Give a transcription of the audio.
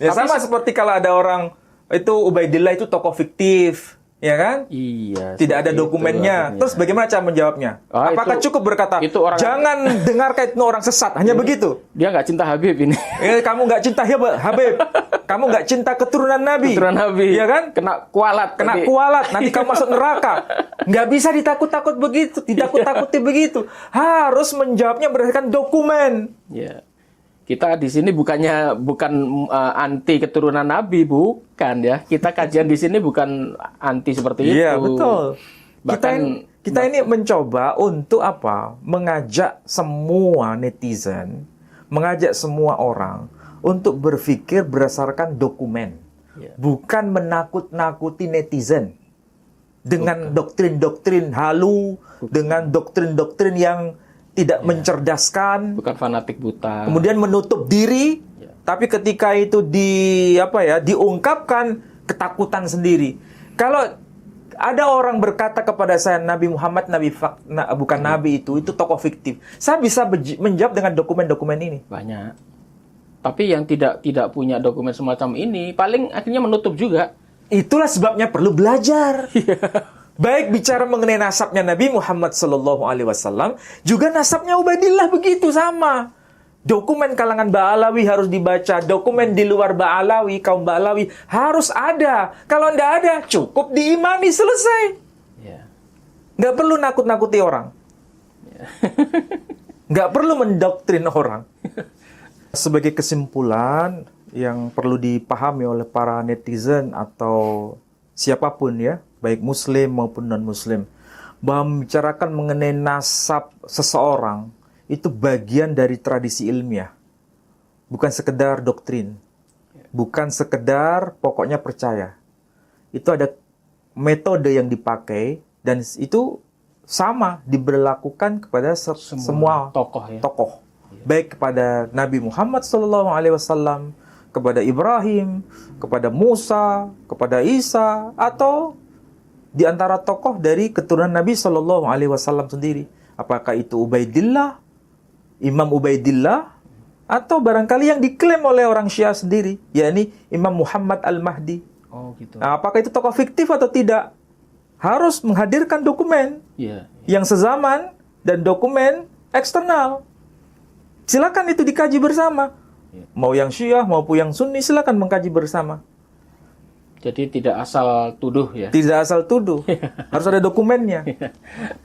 Ya sama seperti kalau ada orang itu Ubaidillah itu tokoh fiktif, ya kan? Iya. Tidak ada seperti itu dokumennya. akhirnya. Terus bagaimana cara menjawabnya? Apakah cukup berkata, itu orang- jangan dengarkan itu orang sesat, hanya begitu? Dia nggak cinta Habib ini. Kamu nggak cinta Habib, kamu nggak cinta keturunan Nabi, Keturunan Nabi. ya kan? Kena kualat. Kena tadi. kualat, nanti kamu masuk neraka. Nggak bisa ditakut-takut begitu, ditakut-takuti begitu. Harus menjawabnya berdasarkan dokumen. Ya. Kita di sini bukan anti keturunan Nabi, bukan ya. Kita kajian di sini bukan anti seperti itu. Iya, betul. Bahkan Kita ini mencoba untuk apa? Mengajak semua netizen, mengajak semua orang untuk berpikir berdasarkan dokumen. Ya. Bukan menakut-nakuti netizen dengan doktrin-doktrin halu, dengan doktrin-doktrin yang tidak mencerdaskan, bukan fanatik buta. kemudian menutup diri, tapi ketika itu diungkapkan ketakutan sendiri. Kalau ada orang berkata kepada saya Nabi Muhammad bukan nabi itu tokoh fiktif, saya bisa menjawab dengan dokumen-dokumen ini. Banyak. Tapi yang tidak punya dokumen semacam ini paling akhirnya menutup juga. Itulah sebabnya perlu belajar. Baik bicara mengenai nasabnya Nabi Muhammad SAW, juga nasabnya Ubaidillah begitu sama. Dokumen kalangan Ba'alawi harus dibaca, dokumen di luar Ba'alawi, kaum Ba'alawi harus ada. Kalau tidak ada, cukup diimani, selesai. Ya. Nggak perlu nakut-nakuti orang. Nggak perlu mendoktrin orang. Sebagai kesimpulan yang perlu dipahami oleh para netizen atau siapapun ya, baik muslim maupun non-muslim, bahwa membicarakan mengenai nasab seseorang itu bagian dari tradisi ilmiah. Bukan sekedar doktrin. Bukan sekedar pokoknya percaya. Itu ada metode yang dipakai dan itu sama diberlakukan kepada semua tokoh ya. Tokoh. Baik kepada Nabi Muhammad SAW, kepada Ibrahim, kepada Musa, kepada Isa, atau di antara tokoh dari keturunan Nabi SAW sendiri. Apakah itu Ubaidillah, Imam Ubaidillah, atau barangkali yang diklaim oleh orang Syiah sendiri, yakni Imam Muhammad Al-Mahdi. Oh gitu. Nah, apakah itu tokoh fiktif atau tidak? Harus menghadirkan dokumen yang sezaman dan dokumen eksternal. Silakan itu dikaji bersama. Mau yang Syiah maupun yang Sunni silakan mengkaji bersama. Jadi tidak asal tuduh ya. Tidak asal tuduh. Harus ada dokumennya.